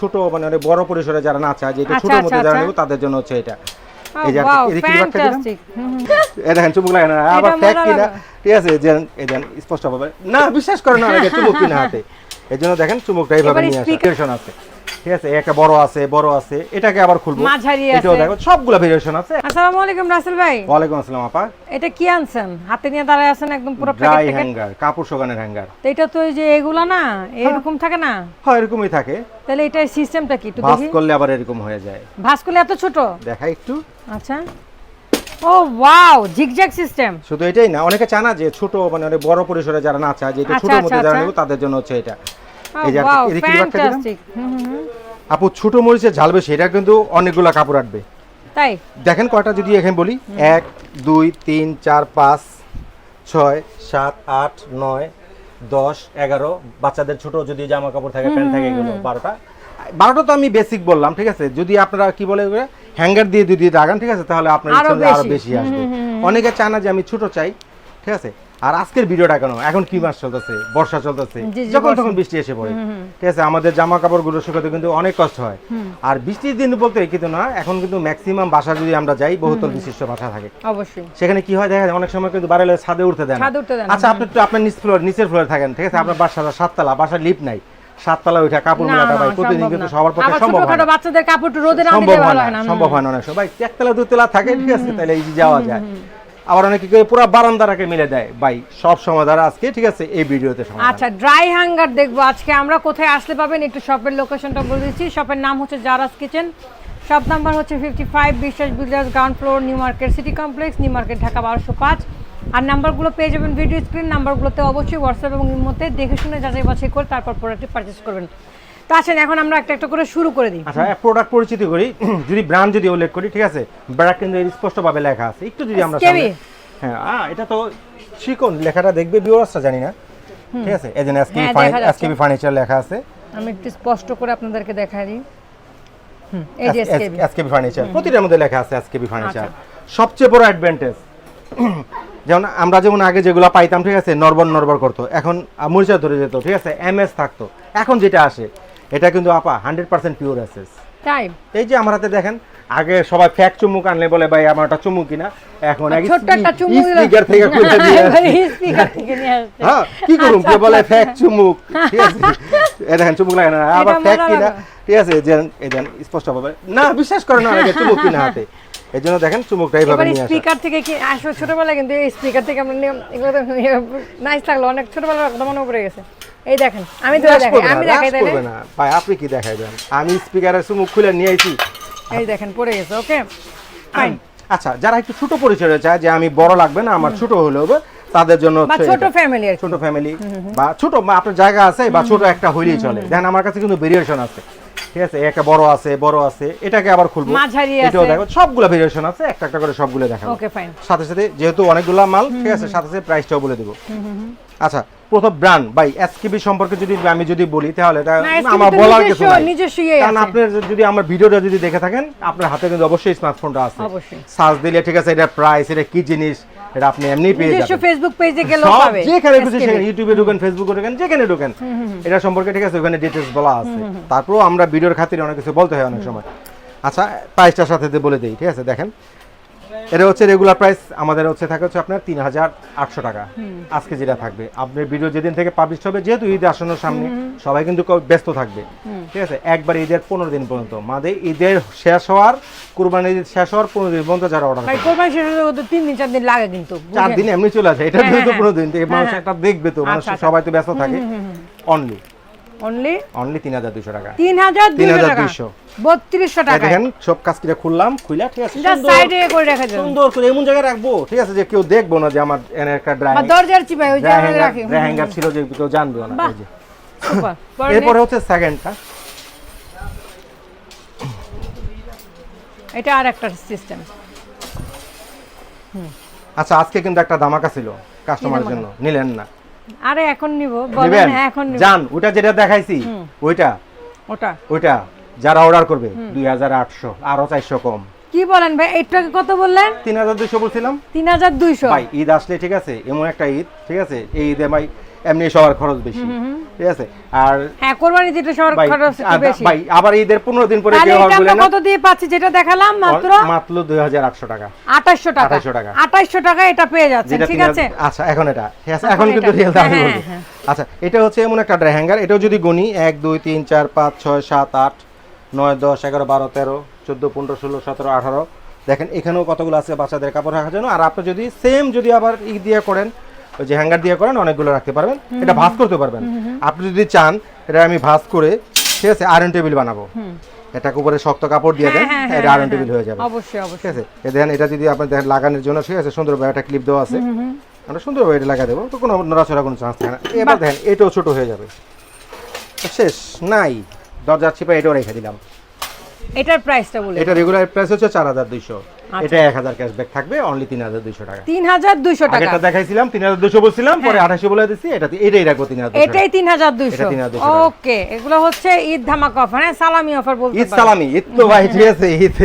ছোট মানে অনেক বড় পরিসরে যারা না চায় যে এটা ছোটর মধ্যে যারা নেব তাদের জন্য হচ্ছে এটা। এই যে এদিকে কিভাবে দিলাম এটা দেখেন চুমুক লাগে না আবার ফ্যাক কিনা ঠিক আছে যে এই দেন স্পষ্ট হবে না বিশ্বাস করেন না আগে চুমুক কিনা হাতে এজন্য দেখেন চুমুকটা এইভাবে নিয়ে আসা ভেরিয়েশন আছে ঠিক আছে একটা বড় আছে এটাকে আবার খুলবো এটাও দেখো সবগুলা ভেরিয়েশন আছে। আসসালামু আলাইকুম রাসেল ভাই। ওয়া আলাইকুম আসসালাম আপা। এটা কি আনছেন হাতে নিয়ে দাঁড়ায় আছেন একদম পুরো ড্রাই হ্যাঙ্গার কাপড় শুকানোর হ্যাঙ্গার। তো এটা তো এই যে এগুলা না এরকম থাকে না? হ্যাঁ এরকমই থাকে। তাহলে এটা সিস্টেমটা কি একটু দেখি। ভাঁজ করলে আবার এরকম হয়ে যায়। ভাঁজ করলে এত ছোট দেখাই একটু। আচ্ছা ও ওয়াও জিগজ্যাগ সিস্টেম। শুধু এটাই না অনেকে চায় না যে ছোট মানে অনেক বড় পরিসরে যারা না চায় যে এটা ছোটর মধ্যে যারা নেব তাদের জন্য হচ্ছে এটা। এই যে এদিকে কিভাবে দিলাম আপু ছোট মরিচের ঝাল বেশি এটা কিন্তু অনেকগুলো কাপড় আটবে তাই দেখেন কয়টা যদি এখানে বলি 1 2 3 4 5 6 7 8 9 10 11 বাচ্চাদের ছোট যদি জামা কাপড় থাকে প্যান্ট থাকে এগুলো 12টা তো আমি বেসিক বললাম ঠিক আছে যদি আপনারা কি বলে হ্যাঙ্গার দিয়ে যদি লাগান ঠিক আছে তাহলে আপনার ইচ্ছা আরো বেশি আসবে। অনেকে চায় না যে আমি ছোট চাই ঠিক আছে। আর আজকের ভিডিওটা কেন এখন কি মাস চলতেছে বর্ষা চলতেছে যখন তখন বৃষ্টি এসে পড়ে ঠিক আছে আমাদের জামা কাপড়গুলো শুকাতে কিন্তু অনেক কষ্ট হয়। আর বৃষ্টির দিন বলতে কিন্তু না এখন কিন্তু ম্যাক্সিমাম বাসা যদি আমরা যাই বহুতল বিশিষ্ট বাসা থাকে অবশ্যই সেখানে কি হয় দেখা যায় অনেক সময় কিন্তু বাড়িতে ছাদে উঠতে দেন আচ্ছা আপনি একটু আপনার নিচের ফ্লোরে থাকেন ঠিক আছে আপনার বাসাটা 7তলা বাসার লিফট নাই 7তলা ওইটা কাপড় মেলাটা ভাই প্রতিদিন কিন্তু সবার পক্ষে সম্ভব হয় না। বাচ্চাদের কাপড় রোদে না দিলে ভালো হয় না সম্ভব হয় না অনেক সময় ভাই একতলা দুতলা থাকে ঠিক আছে তাহলে এই যে যাওয়া যায়। আবার অনেকে কি পুরো বারান্দাটাকে মিলে দেয় ভাই সব সমাধান আজকে ঠিক আছে এই ভিডিওতে সমাধান। আচ্ছা ড্রাই হ্যাঙ্গার দেখবো আজকে আমরা কোথায় আসলে পাবেন একটু শপের লোকেশনটা বলে দিচ্ছি। শপের নাম হচ্ছে জারাস কিচেন শপ নাম্বার হচ্ছে 55 বিশ্বাস builders ground floor new market city complex new market Dhaka 1205। আর নাম্বারগুলো পেয়ে যাবেন ভিডিও স্ক্রিন নাম্বারগুলোতে অবশ্যই হোয়াটসঅ্যাপ এবং ইমোতে দেখে শুনে যাচাই বাছাই করে তারপর প্রোডাক্টটি পারচেজ করবেন। তো আসেন এখন আমরা একটা একটা করে শুরু করে দিই। আচ্ছা প্রোডাক্ট পরিচিতি করি যদি ব্র্যান্ড যদি উল্লেখ করি ঠিক আছে ব্র্যান্ড কিন্তু স্পষ্টভাবে লেখা আছে একটু যদি আমরা হ্যাঁ এটা তো শিকন লেখাটা দেখবে ভিউয়ার্সরা জানি না ঠিক আছে এজন্য এসকেবি ফার্নিচার লেখা আছে আমি একটু স্পষ্ট করে আপনাদেরকে দেখাই দিই। এই যে এসকেবি ফার্নিচার প্রতিটার মধ্যে লেখা আছে এসকেবি ফার্নিচার। সবচেয়ে বড় অ্যাডভান্টেজ যেমন আমরা যেমন আগে যেগুলো পাইতাম ঠিক আছে নরবর করতো এখন মরিচা ধরে যেত ঠিক আছে এমএস থাকতো এখন যেটা আসে এটা কিন্তু আপা 100% পিওর এসএস তাই। এই যে আমার হাতে দেখেন আগে সবাই ফ্যাক চুমুক আনলে বলে ভাই আমার একটা চুমুক কিনা এখন স্পিকার থেকে খুলে দিয়ে হ্যাঁ কি করুম কে বলে ফ্যাক চুমুক ঠিক আছে এই দেখেন চুমুক লাগে না আবার ফ্যাক কিনা ঠিক আছে যে এই দেন স্পষ্ট হবে না বিশ্বাস করেন না আগে চুমুক কিনা হাতে এজন্য দেখেন চুমুকটা এইভাবে নিয়ে আসা। স্পিকার থেকে কি আসলে ছোটবেলায় কিন্তু এই স্পিকার থেকে আমরা এগুলো নাইস লাগলো অনেক ছোটবেলায় একদম মনে পড়ে গেছে। এই দেখেন আমি দেখাই দিই না ভাই আপনি কি দেখাই দেন আমি স্পিকারের চুমুক খুলে নিয়ে আইছি এই দেখেন পড়ে গেছে ওকে ফাইন। আচ্ছা যারা একটু ছোট পরিসরে চায় যে আমি বড় লাগবে না আমার ছোট হলেও তাদের জন্য ছোট ফ্যামিলি বা ছোট আপনার জায়গা আছে বা ছোট একটা হইলেই চলে দেখেন আমার কাছে কিন্তু ভেরিয়েশন আছে ঠিক আছে একটা বড় আছে এটাকে আবার খুলবো এটাও দেখো সবগুলো ভেরিয়েশন আছে একটা একটা করে সবগুলো দেখাবো ওকে ফাইন। সাথে সাথে যেহেতু অনেকগুলা মাল ঠিক আছে সাথে সাথে প্রাইসটাও বলে দেব। আচ্ছা প্রথম ব্র্যান্ড ভাই এসকেবি সম্পর্কে যদি আমি বলি তাহলে আমার বলার কিছু নাই কারণ আপনি যদি আমার ভিডিওটা যদি দেখে থাকেন আপনার হাতে কিন্তু অবশ্যই স্মার্টফোনটা আছে সার্চ দিলে ঠিক আছে এটা প্রাইস এটা কি জিনিস এটা আপনি এমনি পেয়ে যাবেন ফেসবুক পেজে গেলেও পাবে যেখানে খুশি সেখানে ইউটিউবে ঢোকেন ফেসবুকে ঢোকেন যেখানে ঢোকেন এটা সম্পর্কে ঠিক আছে ওখানে ডিটেইলস বলা আছে তারপর আমরা ভিডিওর খাতিরে অনেক কিছু বলতে হয় অনেক সময়। আচ্ছা প্রাইসটার সাথে বলে দেই ঠিক আছে দেখেন এটা হচ্ছে রেগুলার প্রাইস আমাদের হচ্ছে থাকে হচ্ছে আপনার 3800 টাকা আজকে যেটা থাকবে আপনার ভিডিও যেদিন থেকে পাবলিশ হবে যেহেতু ঈদ আসন্ন সামনে সবাই কিন্তু ব্যস্ত থাকবে ঠিক আছে একবার ঈদের 15 দিন পর্যন্ত মাঝে ঈদের শেষ হওয়ার কুরবানির ঈদ শেষ হওয়ার 15 দিন পর্যন্ত যারা অর্ডার করে কুরবানি শেষ হতে তো 3 দিন 4 দিন লাগে কিন্তু 4 দিন এমনি চলে আসে এটা তো 15 দিন থেকে মানুষ একটা দেখবে তো মানুষ সবাই তো ব্যস্ত থাকে অনলি 3200 টাকা 3200 টাকা দেখেন সব কাজ করে খুললাম খুইলা ঠিক আছে সাইডে করে রাখা যায় সুন্দর করে এমন জায়গায় রাখবো ঠিক আছে যে কেউ দেখবো না যে আমার এনে একটা ড্রাইং দরজার চিপাই ওই জায়গায় রাখি হ্যাঙ্গার ছিল যে কেউ জানবে না এই যে সুপার এরপর হচ্ছে সেকেন্ডটা এটা আর একটা সিস্টেম। আচ্ছা আজকে কিন্তু একটা ধামাকা ছিল কাস্টমারের জন্য নিলেন না আরে এখন নিব বলেন এখন নিব জান ওটা যেটা দেখাইছি ওইটা যারা অর্ডার করবে 2800 আরো 400 কম। কি বলেন ভাই এইটাকে কত বললেন 3200 বলছিলাম 3200 ভাই ঈদ আসলে ঠিক আছে এমন একটা ঈদ ঠিক আছে এই ঈদে ভাই এমনি সবার খরচ বেশি, ঠিক আছে। আর হ্যাঁ কোরবানিতে একটু সবার ভাই, খরচ একটু বেশি। ভাই আবার ঈদের 15 দিন পরে তাহলে কেউ এটা বলে আমরা না কত দিয়ে পাচ্ছি যেটা দেখালাম মাত্র মাত্র 2800 টাকা, 2800 টাকা, 2800 টাকা। 2800 টাকা এটা পেয়ে যাচ্ছেন, যেটা ঠিক 3000 আছে। আচ্ছা এখন এটা ঠিক আছে, এখন এখন কিন্তু এটা। রিয়েল দাম হ্যাঁ, বলবো। হ্যাঁ, আচ্ছা এটা হচ্ছে এমন একটা ড্রাই হ্যাঙ্গার, এটাও যদি গুনি 1 2 3 4 5 6 7 8 9 10 11 12 13 14 15 16 17 18 দেখেন এখানেও কতগুলো আছে বাচ্চাদের কাপড় রাখার জন্য। আর আপনি যদি সেম যদি আবার ই দিয়ে করেন, ওই যে হ্যাঙ্গার দিয়ে করেন, অনেকগুলো রাখতে পারবেন। এটা ভাঁজ করতে পারবেন আপনি যদি চান। এটা আমি ভাঁজ করে ঠিক আছে আয়রন টেবিল বানাবো, এটাকে উপরে শক্ত কাপড় দিয়ে দেন, হ্যাঁ, এটা আয়রন টেবিল হয়ে যাবে। অবশ্যই ঠিক অবশ্যই। আছে, দেখেন এটা যদি আপনি দেখেন লাগানোর জন্য ঠিক আছে সুন্দরভাবে একটা ক্লিপ দেওয়া আছে, আমরা সুন্দরভাবে এটা লাগা দেবো, তো কোনো নড়াচড়া কোনো চান্স থাকে না। এবার দেখেন এটাও ছোট হয়ে যাবে, তো শেষ নাই, দরজার চিপা এটাও রেখে দিলাম। এটার প্রাইসটা বলে এটা রেগুলার প্রাইস হচ্ছে 4200, আচ্ছা। এটা 1000 ক্যাশব্যাক থাকবে, অনলি 3200 টাকা। 3200 টাকা, আগেরটা দেখাইছিলাম 3200 বলছিলাম, পরে 2800 বলে দিছি, এটাই রাখবো 3200 এটাই 3200। এটা 3200 টাকা। ওকে, এগুলো হচ্ছে ঈদ ধামাকা অফার, হ্যাঁ সালামি অফার বলতে ঈদ পারেন। সালামি, ঈদ তো ভাই ঠিক আছে, ঈদ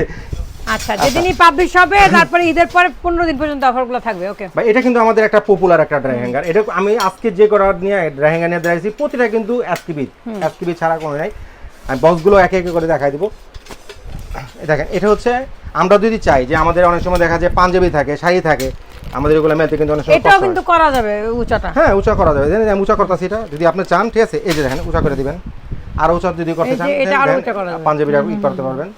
আচ্ছা, যেদিনই পাবলিশ হবে তারপরে ঈদের পরে 15 দিন পর্যন্ত অফারগুলো থাকবে। ওকে ভাই এটা কিন্তু আমাদের একটা পপুলার একটা ড্রাই হ্যাঙ্গার। এটা আমি আজকে যে করার নিয়ে ড্রাই হ্যাঙ্গার নিয়ে দেখাইছি প্রতিটা কিন্তু এসকিবি ছাড়া কোনো নাই। আমি বক্সগুলো একে একে করে দেখাই দেবো। দেখেন এটা হচ্ছে আমরা যদি চাই যে আমাদের অনেক সময় দেখা যায় পাঞ্জাবি থাকে, শাড়ি থাকে, আমাদের এগুলো মেলতে কিন্তু অনেক সময় এটাও কষ্ট কিন্তু হয়। করা যাবে উঁচাটা। হ্যাঁ উঁচা করা যাবে, দেখেন আমি উঁচা করতেছি এটা, যদি আপনি চান ঠিক আছে এই যে দেখেন উঁচা করে দিবেন। আর উঁচা যদি করতে এই যে চান এটা আরো দেখেন, উঁচা করা যাবে। পাঞ্জাবিটা ই করতে পারবেন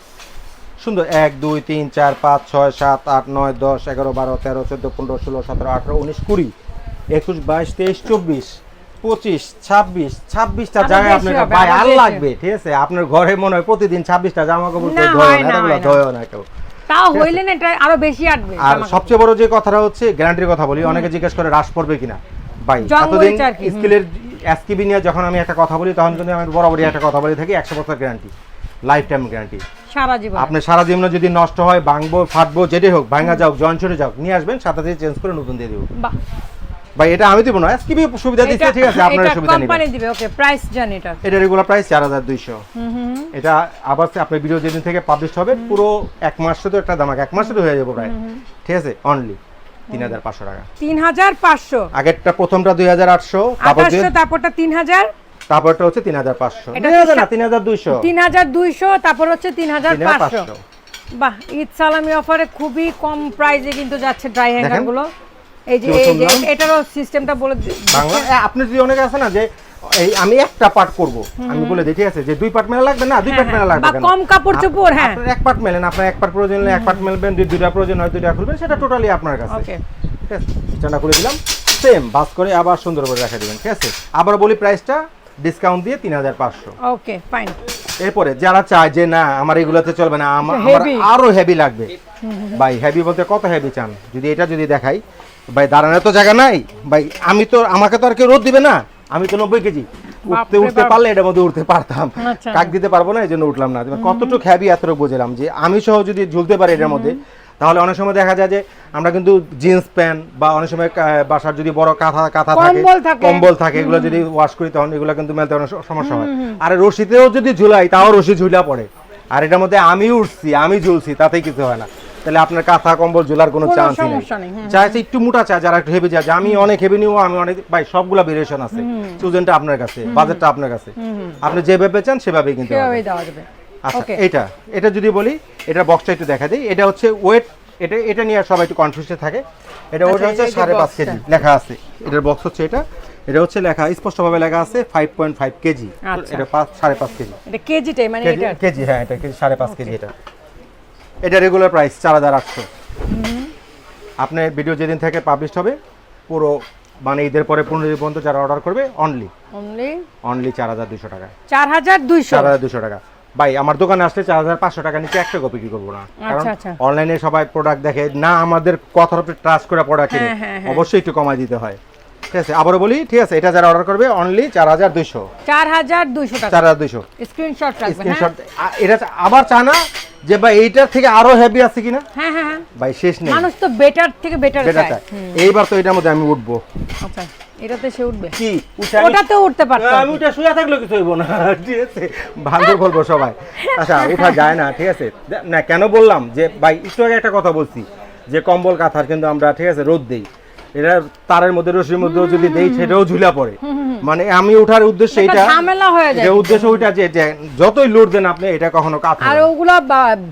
সুন্দর। 1 2 3 4 5 6 7 8 9 10 11 12 13 14 15 16 17 18 19 20 21 22 23 24 25 26 26টা আরো জায়গায় বেশি আপনার হবে, ভাই আরো আর বেশি। লাগবে, ঠিক আছে। আপনার ঘরে মনে হয় প্রতিদিন 26টা জামা কাপড় না, ধোয় হয় না, না, এগুলো হয় না। ধোয় না কেউ। তাও হইলে না এটা আরো বেশি আসবে। আর সবচেয়ে বড় যে কথাটা হচ্ছে গ্যারান্টির কথা বলি, অনেকে জিজ্ঞেস করে রাশ পড়বে কিনা। ভাই জং এতদিন মরিচ আর কি। স্কিলের এসকিবি নিয়ে যখন আমি একটা কথা বলি তখন কিন্তু আমি বরাবরই একটা কথা বলে থাকি, 100% গ্যারান্টি, লাইফ টাইম গ্যারান্টি। সারা জীবন। আপনি সারা জীবন যদি নষ্ট হয়, ভাঙবো ফাটবো যেটাই হোক, ভাঙা যাও জয়েন্ট ছড়ে যাও, নিয়ে আসবেন, সাথে সাথে চেঞ্জ করে নতুন দিয়ে দিব। বাহ, ভাই এটা আমি দিব না, এসকিবি সুবিধা দিচ্ছে, ঠিক আছে, আপনারা সুবিধা কোম্পানি নেবেন। দিবে। ওকে, প্রাইস জানি এটা। এটা রেগুলার প্রাইস 4200। এটা আবার আপনার ভিডিও যেদিন থেকে পাবলিশ হবে পুরো এক মাস তো একটা দামাক, এক মাসে তো হয়ে যাবে প্রায়, ঠিক আছে, অনলি 3500 টাকা। 3500, আগেরটা প্রথমটা 2800, তারপর 2800, তারপরটা 3000, তারপরটা হচ্ছে 3500, এটা এটা হচ্ছে না 3200, 3200, তারপর হচ্ছে 3500। 3500। বাহ, ঈদ সালামি অফারে খুবই কম প্রাইসে কিন্তু যাচ্ছে ড্রাই হ্যাঙ্গার দেখেন। গুলো। এই যে কি এই যে শুনলাম? এটারও সিস্টেমটা বলে বাংলা আপনি যদি অনেকে আছে না যে এই আমি একটা পার্ট করব, আমি বলে দেখি আছে যে দুই পার্ট মেলা লাগবে না, দুই পার্ট মেলা লাগবে বা কেন? কম কাপড় চোপড়, হ্যাঁ। আপনার এক পার্ট মেলেন, আপনার এক পার্ট প্রয়োজন হলে এক পার্ট মেলবেন, দুইটা প্রয়োজন হয় দুইটা খুলবেন, সেটা টোটালি আপনার কাছে। ওকে, ঠিক আছে, স্ট্যান্ডটা খুলে দিলাম, সেম বাস করে আবার সুন্দর করে রেখে দিবেন, ঠিক আছে। আবার বলি প্রাইসটা ডিসকাউন্ট দিয়ে 3500। Okay fine. এরপরে যারা চায় যে না আমার এগুলোতে চলবে না, আমার Heavy। আরো হেভি লাগবে, ভাই হেভি বলতে কত হেভি চান? যদি এটা যদি দেখাই, ভাই দাঁড়ানোর তো জায়গা নাই ভাই, আমাকে তো আর কেউ রোদ দিবে না, আমি তো 90 কেজি, উঠতে পারলে এটার মধ্যে উঠতে পারতাম, আচ্ছা। কাক দিতে পারবো না, এই জন্য উঠলাম না। কতটুকু হেভি এতটুকু বুঝলাম যে আমি সহ যদি ঝুলতে পারি এটার মধ্যে, তাহলে অনেক সময় দেখা যায় যে আমরা কিন্তু জিন্স প্যান্ট বা অনেক সময় বাসার যদি বড় কাঁথা থাকে, কম্বল থাকে, এগুলো যদি ওয়াশ করি তখন এগুলো কিন্তু মেলতে অনেক সমস্যা হয়। আর রশিতেও যদি ঝুলাই তাও রশি ঝুলা পড়ে, আর এটার মধ্যে আমি উঠছি আমি ঝুলছি তাতেই কিছু হয় না, তাহলে আপনার কাঁথা কম্বল ঝুলার কোনো চান্সই সমস্যা নেই। নেই। চাইছে একটু মোটা চায়, যারা একটু হেভি চায়, যে আমি অনেক হেভি নিব, আমি অনেক, ভাই সবগুলা ভেরিয়েশন আছে, চুজেনটা আপনার কাছে, বাজেটটা আপনার কাছে, আপনি যেভাবে চান সেভাবেই কিনতে সেভাবেই পারবেন। দেওয়া যাবে। আচ্ছা Okay. এটা যদি বলি, এটার বক্সটা একটু দেখা দিই। এটা হচ্ছে ওয়েট, এটা নিয়ে সবাই একটু কনফিউজে থাকে। এটা ওটা হচ্ছে এই যে 5.5 boxটা। কেজি লেখা আছে, এটার বক্স হচ্ছে এটা হচ্ছে লেখা স্পষ্টভাবে লেখা আছে 5.5 কেজি, আচ্ছা। এটা 5.5 কেজি এটা কেজিটাই মানে এটা কেজি, হ্যাঁ এটা কেজি 5.5 কেজি। এটা রেগুলার প্রাইস 4800। আপনার ভিডিও যেদিন থেকে পাবলিশ হবে পুরো মানে ঈদের পরে 15 দিন পর্যন্ত যারা অর্ডার করবে অনলি অনলি 4200 টাকা। 4200। 4200 টাকা। ভাই আমার দোকানে আসলে 4500 টাকা নিচে একটা কপি কি করবো না, কারণ আচ্ছা। অনলাইনে সবাই প্রোডাক্ট দেখে না, আমাদের কথার উপরে ট্রাস্ট করে প্রোডাক্ট কিনে, হ্যাঁ। অবশ্যই একটু কমাই দিতে হয়, ঠিক আছে। আবারও বলি, ঠিক আছে, এটা যারা অর্ডার করবে অনলি 4200 4200 টাকা। 4200 স্ক্রিনশট রাখবেন। স্ক্রিনশট। এটা আবার চা না যে ভাই এইটার থেকে আরো হেভি আছে কিনা, হ্যাঁ হ্যাঁ হ্যাঁ, ভাই শেষ নেই, মানুষ তো বেটার থেকে বেটার যেটা চায়। চায়। এইবার তো এটার মধ্যে আমি উঠবো, আচ্ছা, এটাতে সে উঠবে, কি ওটাতে উঠতে পারতো। আমি উঠে শুয়ে থাকলে কিছু হইব না, ঠিক আছে, ভাঙবে বলবো সবাই। আচ্ছা উঠা যায় না, ঠিক আছে না, কেন বললাম যে ভাই একটু আগে একটা কথা বলছি যে কম্বল কাঁথার কিন্তু আমরা, ঠিক আছে, রোদ দেই, এটা তারের মধ্যে রশির মধ্যে যদি দেই সেটাও ঝুলা পড়ে। মানে আমি ওঠার উদ্দেশ্য এটা ঝামেলা হয়ে যায়, যে উদ্দেশ্য ওইটা যে যতই লোড দেন আপনি এটা কখনো কাজ হবে আর না। ওগুলা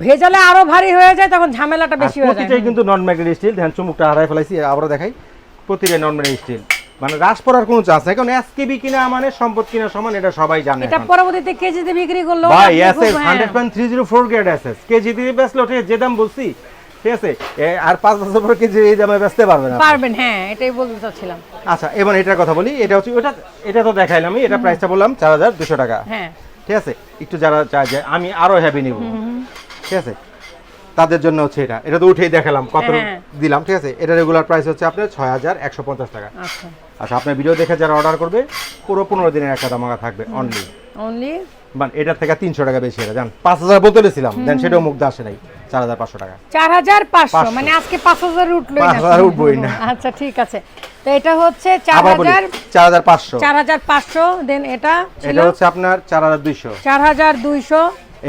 ভেজালে আরো ভারী হয়ে যায়, তখন ঝামেলাটা বেশি হয়ে যায়। প্রতিটাই কিন্তু নন ম্যাগনেট স্টিল। ধ্যান চুমুকটা হারাই ফেলাইছি, আবার দেখাই, প্রতিটাই নন ম্যাগনেট স্টিল। মানে রাশ পড়ার কোনো চান্স নাই, কারণ এসকেবি কিনা মানে সম্পদ কিনা সমান, এটা সবাই জানে। এটা পরবর্তীতে কেজিতে বিক্রি করলো ভাই এসএস 100.304 গ্রেড এসএস কেজিতে বেচলো, ঠিক আছে, যে দাম বলছি, ঠিক আছে, আর 5 বছর পর কেজি এই দামে বেচতে পারবেন আপনি। পারবেন, হ্যাঁ, এটাই বলতে চাচ্ছিলাম। আচ্ছা, এবার এটার কথা বলি। এটা হচ্ছে ওটা, এটা তো দেখাইলাম আমি, এটা প্রাইসটা বললাম 4200 টাকা। হ্যাঁ, ঠিক আছে, একটু যারা চায় যে আমি আরো হেভি নিব, ঠিক আছে, তাদের জন্য হচ্ছে এটা। এটা তো উঠেই দেখালাম কত দিলাম, ঠিক আছে। এটা রেগুলার প্রাইস হচ্ছে আপনার 6150 টাকা। আচ্ছা আচ্ছা, আপনার ভিডিও দেখে যারা অর্ডার করবে পুরো 15 দিনের একটা দামাকা থাকবে অনলি। মানে এটার থেকে 300 টাকা বেশি, এটা জান 5000 বলতেছিলাম, দেন সেটাও মুখ আসে নাই, 4500 টাকা। 4500 মানে আজকে 5000 উঠলোই না, 5000 উঠবই না। আচ্ছা ঠিক আছে, তো এটা হচ্ছে 4500। 4500, দেন এটা এটা হচ্ছে আপনার 4200। 4200,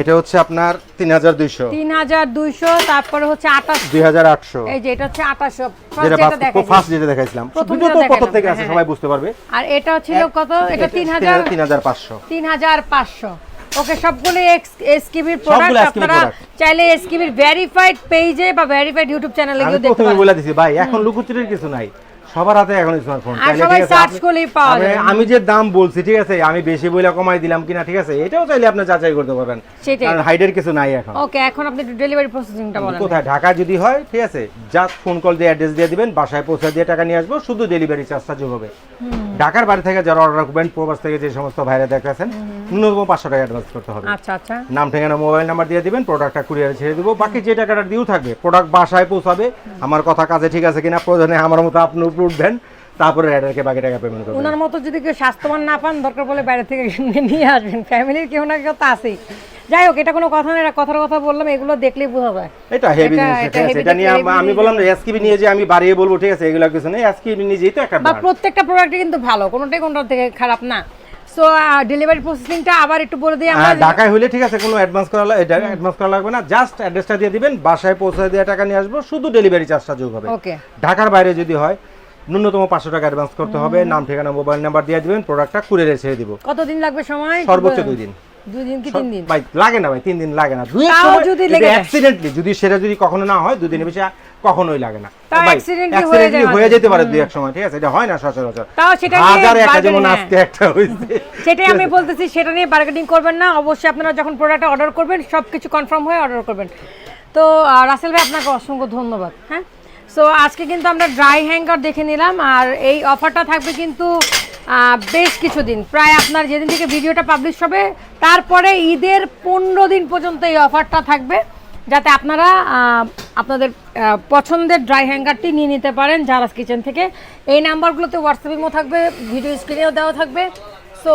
এটা হচ্ছে আপনার 3200। 3200, তারপরে হচ্ছে 2800। এই যে এটা হচ্ছে 2800, ফার্স্ট যেটা দেখাইছিলাম। ভিডিও তো কত থেকে আছে সবাই বুঝতে পারবে। আর এটা ছিল কত? এটা 3500। 3500। ওকে, সবগুলো এসকিবির প্রোডাক্ট। আপনারা চাইলে এসকিবির ভেরিফাইড পেজে বা ভেরিফাইড ইউটিউব চ্যানেলে গিয়ে দেখতে পারেন। আমি বলে দিছি ভাই, এখন লুকোচুরির কিছু নাই, সবার হাতে এখন স্মার্টফোন। সবাই সার্চ করলেই পাওয়া যাবে। আমি যে দাম বলছি, ঠিক আছে, আমি বেশি বইলা কমাই দিলাম কিনা, ঠিক আছে, এটাও চাইলে আপনি যাচাই করতে পারবেন, কারণ হাইডের কিছু নাই এখন। ওকে, এখন আপনি ডেলিভারি প্রসেসিংটা বলেন। কোথায়? ঢাকা যদি হয়, ঠিক আছে, জাস্ট ফোন কল দিয়ে অ্যাড্রেস দিয়ে দিবেন, বাসায় পৌঁছে দিয়ে টাকা নিয়ে আসবো, শুধু ডেলিভারি চার্জটা যোগ হবে। ঢাকার বাড়ি থেকে যারা অর্ডার করবেন, প্রবাস থেকে যে সমস্ত ভাইরা দেখতেছেন, ন্যূনতম 500 টাকা অ্যাডভান্স করতে হবে। আচ্ছা আচ্ছা, নাম, ঠিকানা, মোবাইল নাম্বার দিয়ে দিবেন, প্রোডাক্টটা কুরিয়ারে ছেড়ে দিব, বাকি যে টাকাটা দিয়েও থাকবে প্রোডাক্ট বাসায় পৌঁছাবে। আমার কথা কাজে ঠিক আছে কিনা, প্রয়োজনে আমার মতো আপনি উপর দেন, তারপরে রাইডারকে বাকি টাকা পেমেন্ট করবেন। ওনার মতো যদি কেউ স্বাস্থ্যবান না পান, দরকার পড়লে বাইরে থেকে নিয়ে আসবেন, ফ্যামিলির কেউ না কেউ তো আছেই। যাই হোক, এটা কোনো কথা না, এটা কথার কথা বললাম, এগুলো দেখলেই বোঝা যায় এটা হেভি জিনিস। ঠিক আছে, এটা নিয়ে আমি বললাম না এসকিবি নিয়ে যে আমি বাড়িয়ে বলবো, ঠিক আছে, এগুলো কিছু নেই, এসকিবি নিজেই তো একটা ব্র্যান্ড। প্রত্যেকটা প্রোডাক্টই কিন্তু ভালো, কোনোটাই কোনোটার থেকে খারাপ না। সো ডেলিভারি প্রসেসিংটা আবার একটু বলে দিই আমরা। ঢাকায় হলে, ঠিক আছে, কোনো অ্যাডভান্স করা লাগবে না, জাস্ট অ্যাড্রেসটা দিয়ে দিবেন, বাসায় পৌঁছে দিয়ে টাকা নিয়ে আসবো, শুধু ডেলিভারি চার্জটা যোগ হবে। ওকে, ঢাকার বাইরে যদি হয় ন্যূনতম 500 টাকা অ্যাডভান্স করতে হবে, নাম, ঠিকানা, মোবাইল নাম্বার দিয়ে দিবেন, প্রোডাক্টটা কুরিয়ারে ছেড়ে দিব। কতদিন লাগবে সময়? সর্বোচ্চ 2 দিন। 2 দিন কি 3 দিন? ভাই লাগে না ভাই, 3 দিন লাগে না। যদি অ্যাক্সিডেন্টলি যদি সেটা যদি কখনো না হয়, 2 দিনের বেশি কখনোই লাগে না। তাও ভাই অ্যাক্সিডেন্টলি হয়ে যেতে পারে 2-1 সময়, ঠিক আছে, এটা হয় না সচরাচর। তাও সেটা হাজার একটা যেমন আজকে একটা হইছে, সেটাই আমি বলতেছি, সেটা নিয়ে বার্গেনিং করবেন না। অবশ্যই আপনারা যখন প্রোডাক্ট অর্ডার করবেন, সবকিছু কনফার্ম হয়ে অর্ডার করবেন। তো রাসেল ভাই, আপনাকে অসংখ্য ধন্যবাদ। হ্যাঁ, সো আজকে কিন্তু আমরা ড্রাই হ্যাঙ্গার দেখে নিলাম, আর এই অফারটা থাকবে কিন্তু বেশ কিছুদিন, প্রায় আপনার যেদিন থেকে ভিডিওটা পাবলিশ হবে তারপরে ঈদের 15 দিন পর্যন্ত এই অফারটা থাকবে, যাতে আপনারা আপনাদের পছন্দের ড্রাই হ্যাঙ্গারটি নিয়ে নিতে পারেন জারাস কিচেন থেকে। এই নাম্বারগুলোতে হোয়াটসঅ্যাপেও থাকবে, ভিডিও স্ক্রিনেও দেওয়া থাকবে। সো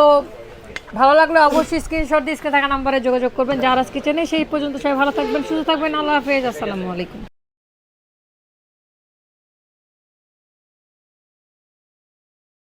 ভালো লাগলে অবশ্যই স্ক্রিনশট দিয়ে স্ক্রিনে থাকা নাম্বারে যোগাযোগ করবেন জারাস কিচেনে। সেই পর্যন্ত সবাই ভালো থাকবেন, সুস্থ থাকবেন। আল্লাহ হাফেজ, আসসালামু আলাইকুম।